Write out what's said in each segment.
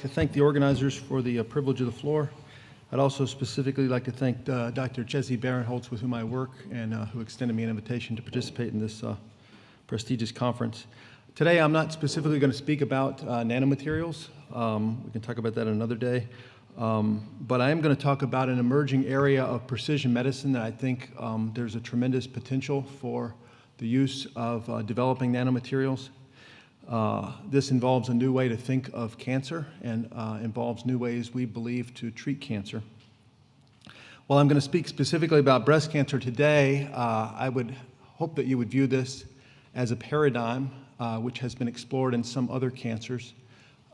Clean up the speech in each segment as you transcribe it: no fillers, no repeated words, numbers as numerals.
To thank the organizers for the privilege of the floor. I'd also specifically like to thank Dr. Jesse Barinholtz, with whom I work, and who extended me an invitation to participate in this prestigious conference. Today, I'm not specifically going to speak about nanomaterials. We can talk about that another day. But I am going to talk about an emerging area of precision medicine that I think there's a tremendous potential for the use of developing nanomaterials. This involves a new way to think of cancer and involves new ways, we believe, to treat cancer. While I'm going to speak specifically about breast cancer today, I would hope that you would view this as a paradigm which has been explored in some other cancers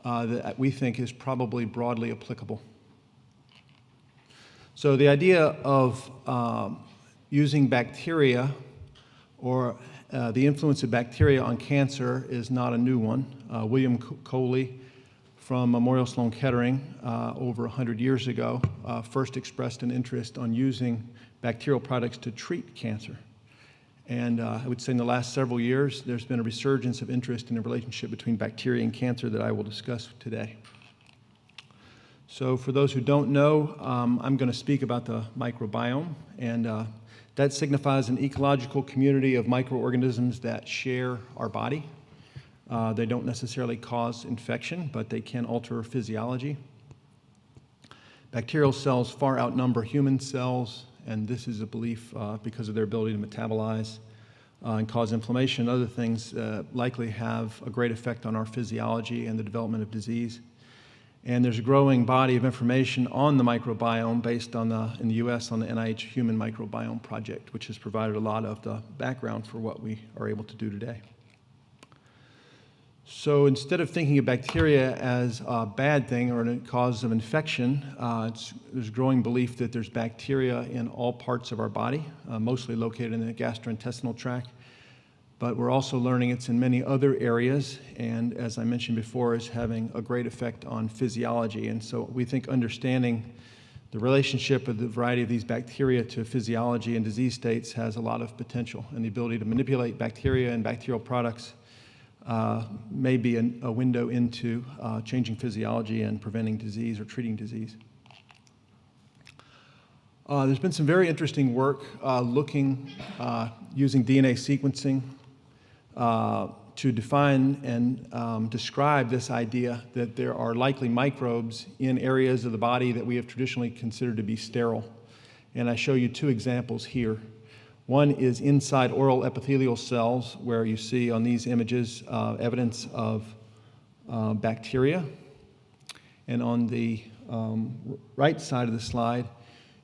that we think is probably broadly applicable. So the idea of using bacteria or the influence of bacteria on cancer is not a new one. William Coley from Memorial Sloan Kettering over 100 years ago first expressed an interest on using bacterial products to treat cancer. And I would say in the last several years, there's been a resurgence of interest in the relationship between bacteria and cancer that I will discuss today. So for those who don't know, I'm going to speak about the microbiome, and that signifies an ecological community of microorganisms that share our body. They don't necessarily cause infection, but they can alter physiology. Bacterial cells far outnumber human cells, and this is a belief because of their ability to metabolize and cause inflammation. Other things likely have a great effect on our physiology and the development of disease. And there's a growing body of information on the microbiome based on in the U.S. on the NIH Human Microbiome Project, which has provided a lot of the background for what we are able to do today. So instead of thinking of bacteria as a bad thing or a cause of infection, there's growing belief that there's bacteria in all parts of our body, mostly located in the gastrointestinal tract. But we're also learning it's in many other areas, and as I mentioned before, is having a great effect on physiology. And so we think understanding the relationship of the variety of these bacteria to physiology and disease states has a lot of potential, and the ability to manipulate bacteria and bacterial products may be a window into changing physiology and preventing disease or treating disease. There's been some very interesting work looking using DNA sequencing to define and describe this idea that there are likely microbes in areas of the body that we have traditionally considered to be sterile. And I show you two examples here. One is inside oral epithelial cells, where you see on these images evidence of bacteria. And on the right side of the slide,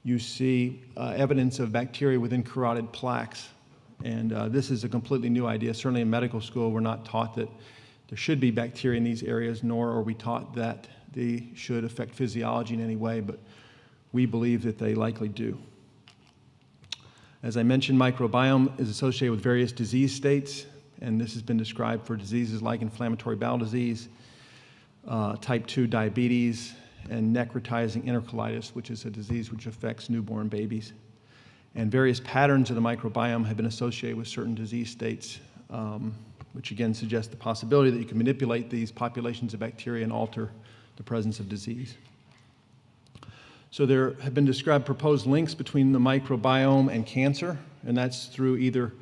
you see evidence of bacteria within carotid plaques. And this is a completely new idea. Certainly in medical school, we're not taught that there should be bacteria in these areas, nor are we taught that they should affect physiology in any way, but we believe that they likely do. As I mentioned, microbiome is associated with various disease states, and this has been described for diseases like inflammatory bowel disease, type 2 diabetes, and necrotizing enterocolitis, which is a disease which affects newborn babies. And various patterns of the microbiome have been associated with certain disease states, which again suggests the possibility that you can manipulate these populations of bacteria and alter the presence of disease. So there have been described proposed links between the microbiome and cancer, and that's through either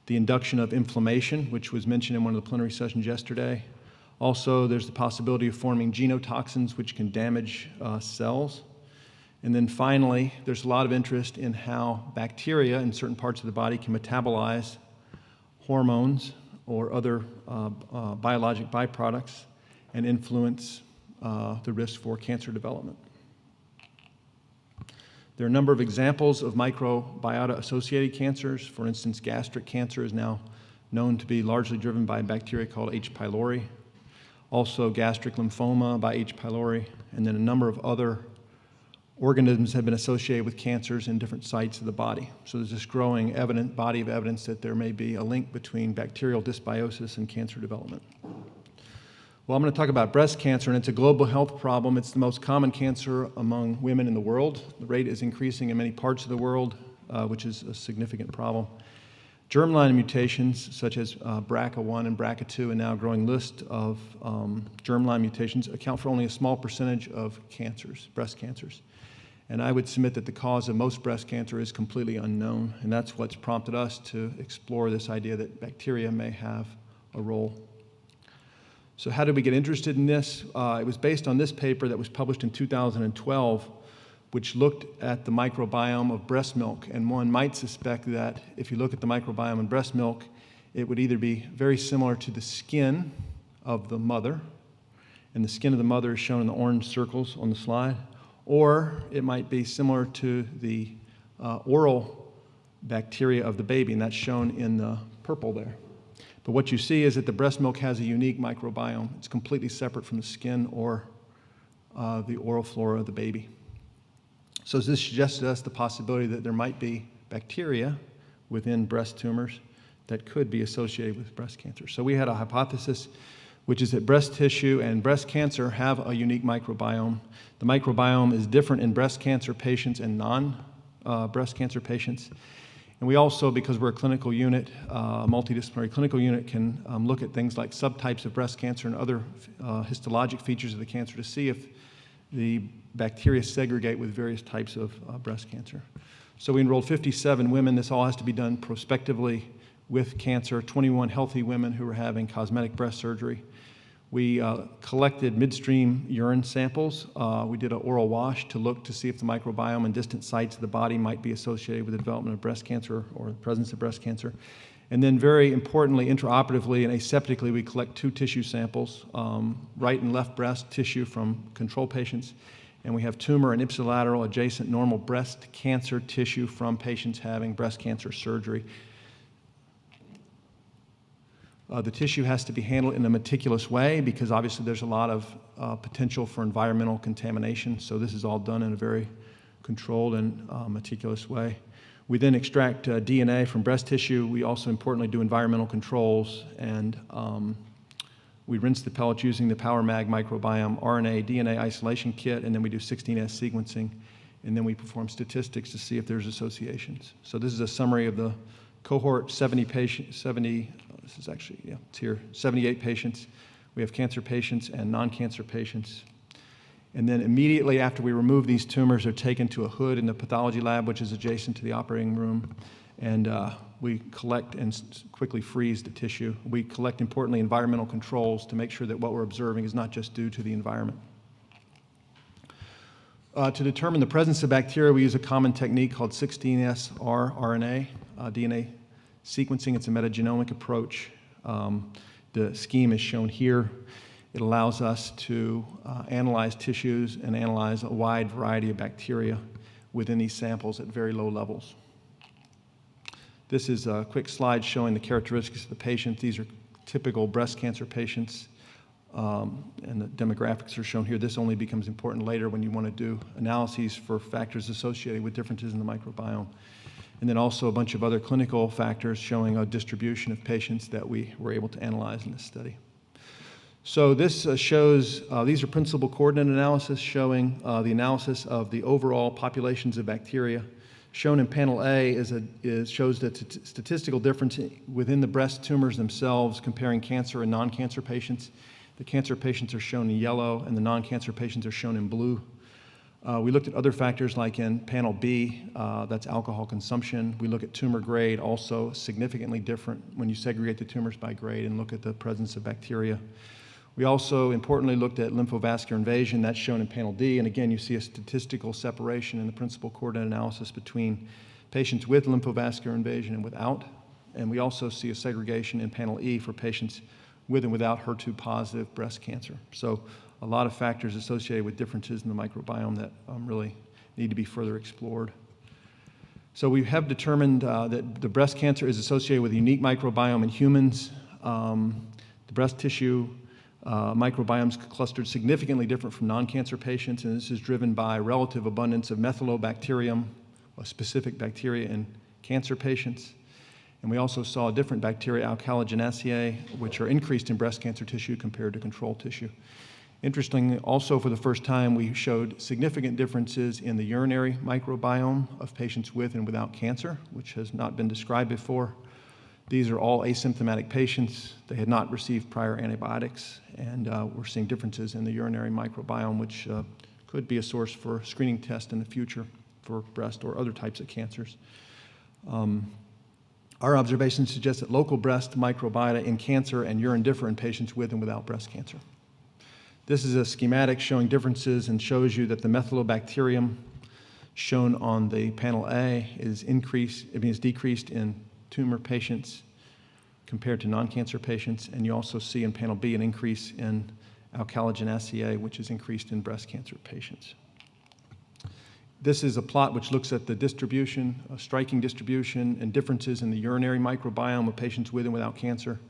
the induction of inflammation, which was mentioned in one of the plenary sessions yesterday. Also, there's the possibility of forming genotoxins, which can damage cells. And then finally, there's a lot of interest in how bacteria in certain parts of the body can metabolize hormones or other biologic byproducts and influence the risk for cancer development. There are a number of examples of microbiota-associated cancers. For instance, gastric cancer is now known to be largely driven by a bacteria called H. pylori. Also, gastric lymphoma by H. pylori, and then a number of other organisms have been associated with cancers in different sites of the body. So there's this growing body of evidence that there may be a link between bacterial dysbiosis and cancer development. Well, I'm going to talk about breast cancer, and it's a global health problem. It's the most common cancer among women in the world. The rate is increasing in many parts of the world, which is a significant problem. Germline mutations, such as BRCA1 and BRCA2, and now a growing list of germline mutations, account for only a small percentage of cancers, breast cancers. And I would submit that the cause of most breast cancer is completely unknown, and that's what's prompted us to explore this idea that bacteria may have a role. So how did we get interested in this? It was based on this paper that was published in 2012, which looked at the microbiome of breast milk. And one might suspect that if you look at the microbiome in breast milk, it would either be very similar to the skin of the mother, and the skin of the mother is shown in the orange circles on the slide, or it might be similar to the oral bacteria of the baby, and that's shown in the purple there. But what you see is that the breast milk has a unique microbiome. It's completely separate from the skin or the oral flora of the baby. So this suggests to us the possibility that there might be bacteria within breast tumors that could be associated with breast cancer. So we had a hypothesis, which is that breast tissue and breast cancer have a unique microbiome. The microbiome is different in breast cancer patients and non-breast cancer patients. And we also, because we're a clinical unit, a multidisciplinary clinical unit, can look at things like subtypes of breast cancer and other histologic features of the cancer to see if the bacteria segregate with various types of breast cancer. So we enrolled 57 women. This all has to be done prospectively with cancer, 21 healthy women who were having cosmetic breast surgery. We collected midstream urine samples. We did an oral wash to look to see if the microbiome in distant sites of the body might be associated with the development of breast cancer or the presence of breast cancer. And then very importantly, intraoperatively and aseptically, we collect 2 tissue samples, right and left breast tissue from control patients, and we have tumor and ipsilateral adjacent normal breast cancer tissue from patients having breast cancer surgery. The tissue has to be handled in a meticulous way because obviously there's a lot of potential for environmental contamination, so this is all done in a very controlled and meticulous way. We then extract DNA from breast tissue. We also importantly do environmental controls, and we rinse the pellets using the PowerMag microbiome RNA DNA isolation kit, and then we do 16S sequencing, and then we perform statistics to see if there's associations. So this is a summary of the cohort, 78 patients. We have cancer patients and non-cancer patients. And then immediately after we remove these tumors, they're taken to a hood in the pathology lab, which is adjacent to the operating room, and we collect and quickly freeze the tissue. We collect, importantly, environmental controls to make sure that what we're observing is not just due to the environment. To determine the presence of bacteria, we use a common technique called 16S rRNA DNA sequencing. It's a metagenomic approach. The scheme is shown here. It allows us to analyze tissues and analyze a wide variety of bacteria within these samples at very low levels. This is a quick slide showing the characteristics of the patient. These are typical breast cancer patients, and the demographics are shown here. This only becomes important later when you want to do analyses for factors associated with differences in the microbiome. And then also a bunch of other clinical factors showing a distribution of patients that we were able to analyze in this study. So this shows, these are principal coordinate analysis showing the analysis of the overall populations of bacteria. Shown in panel A shows the statistical difference within the breast tumors themselves comparing cancer and non-cancer patients. The cancer patients are shown in yellow and the non-cancer patients are shown in blue. We looked at other factors like in panel B, that's alcohol consumption. We look at tumor grade, also significantly different when you segregate the tumors by grade and look at the presence of bacteria. We also importantly looked at lymphovascular invasion, that's shown in panel D, and again you see a statistical separation in the principal coordinate analysis between patients with lymphovascular invasion and without, and we also see a segregation in panel E for patients with and without HER2 positive breast cancer. So a lot of factors associated with differences in the microbiome that really need to be further explored. So we have determined that the breast cancer is associated with a unique microbiome in humans. The breast tissue microbiomes clustered significantly different from non-cancer patients, and this is driven by relative abundance of Methylobacterium, a specific bacteria in cancer patients. And we also saw different bacteria, Alcaligenaceae, which are increased in breast cancer tissue compared to control tissue. Interestingly, also for the first time, we showed significant differences in the urinary microbiome of patients with and without cancer, which has not been described before. These are all asymptomatic patients. They had not received prior antibiotics, and we're seeing differences in the urinary microbiome, which could be a source for a screening test in the future for breast or other types of cancers. Our observations suggest that local breast microbiota in cancer and urine differ in patients with and without breast cancer. This is a schematic showing differences and shows you that the methylobacterium shown on the panel A is decreased in tumor patients compared to non-cancer patients, and you also see in panel B an increase in alkalogen which is increased in breast cancer patients. This is a plot which looks at the distribution, a striking distribution, and differences in the urinary microbiome of patients with and without cancer.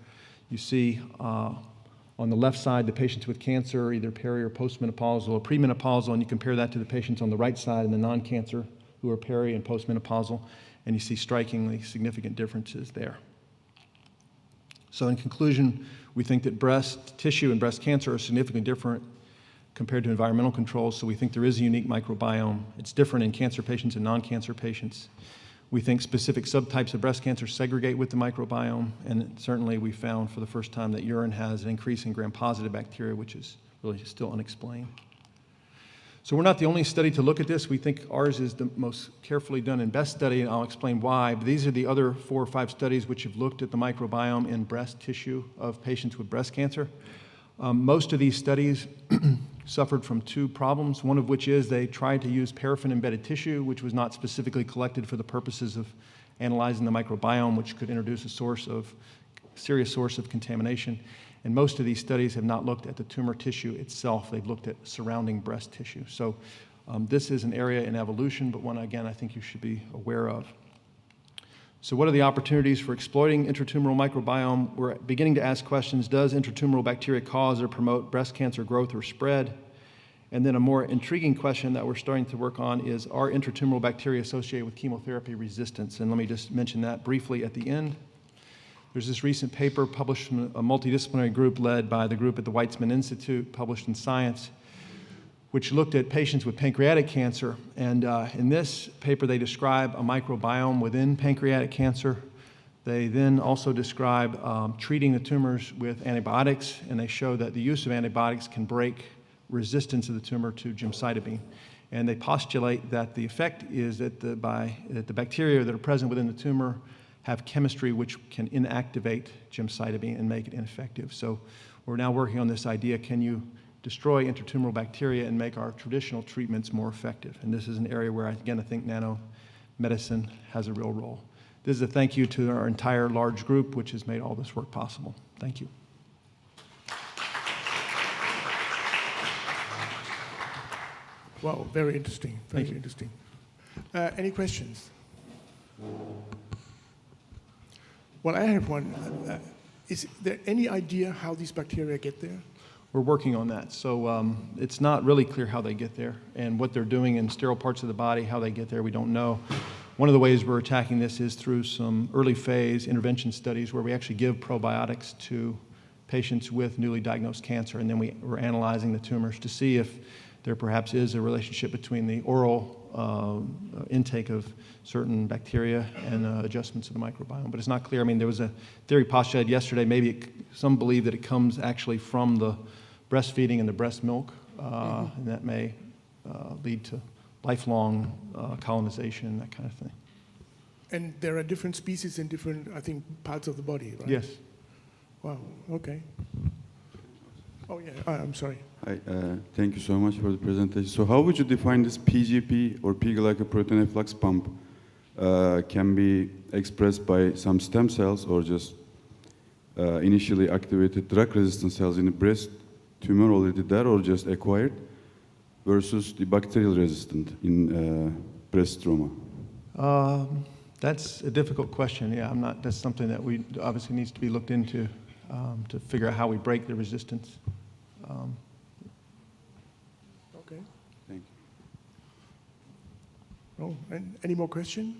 You see on the left side the patients with cancer, either peri or postmenopausal or premenopausal, and you compare that to the patients on the right side and the non-cancer who are peri and postmenopausal, and you see strikingly significant differences there. So in conclusion, we think that breast tissue and breast cancer are significantly different compared to environmental controls, so we think there is a unique microbiome. It's different in cancer patients and non-cancer patients. We think specific subtypes of breast cancer segregate with the microbiome, and certainly we found for the first time that urine has an increase in gram-positive bacteria, which is really still unexplained. So we're not the only study to look at this. We think ours is the most carefully done and best study, and I'll explain why. But these are the other 4 or 5 studies which have looked at the microbiome in breast tissue of patients with breast cancer. Most of these studies suffered from 2 problems, one of which is they tried to use paraffin-embedded tissue, which was not specifically collected for the purposes of analyzing the microbiome, which could introduce a serious source of contamination. And most of these studies have not looked at the tumor tissue itself. They've looked at surrounding breast tissue. So this is an area in evolution, but one, again, I think you should be aware of. So what are the opportunities for exploiting intratumoral microbiome? We're beginning to ask questions, does intratumoral bacteria cause or promote breast cancer growth or spread? And then a more intriguing question that we're starting to work on is, are intratumoral bacteria associated with chemotherapy resistance? And let me just mention that briefly at the end. There's this recent paper published from a multidisciplinary group led by the group at the Weizmann Institute, published in Science, which looked at patients with pancreatic cancer. And in this paper, they describe a microbiome within pancreatic cancer. They then also describe treating the tumors with antibiotics, and they show that the use of antibiotics can break resistance of the tumor to gemcitabine. And they postulate that the effect is that the bacteria that are present within the tumor have chemistry which can inactivate gemcitabine and make it ineffective. So we're now working on this idea, can you destroy intratumoral bacteria and make our traditional treatments more effective? And this is an area where, again, I think nanomedicine has a real role. This is a thank you to our entire large group, which has made all this work possible. Thank you. Wow, very interesting. Very interesting. Any questions? Well, I have one. Is there any idea how these bacteria get there? We're working on that. So it's not really clear how they get there and what they're doing in sterile parts of the body, how they get there, we don't know. One of the ways we're attacking this is through some early phase intervention studies where we actually give probiotics to patients with newly diagnosed cancer, and then we're analyzing the tumors to see if there perhaps is a relationship between the oral intake of certain bacteria and adjustments of the microbiome. But it's not clear. I mean, there was a theory postulated yesterday, maybe some believe that it comes actually from the breastfeeding and the breast milk, and that may lead to lifelong colonization, that kind of thing. And there are different species in different, I think, parts of the body, right? Yes. Wow, okay. Oh, yeah, I'm sorry. Hi, thank you so much for the presentation. So how would you define this PGP or P-glycoprotein efflux pump? Can be expressed by some stem cells or just initially activated drug-resistant cells in the breast tumor already there, or just acquired, versus the bacterial resistant in breast stroma? That's a difficult question. Yeah, that's something that we obviously needs to be looked into to figure out how we break the resistance. Okay. Thank you. Oh, and any more questions?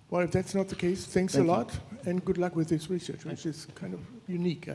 Well, if that's not the case, thanks a lot, and good luck with this research, which is kind of unique,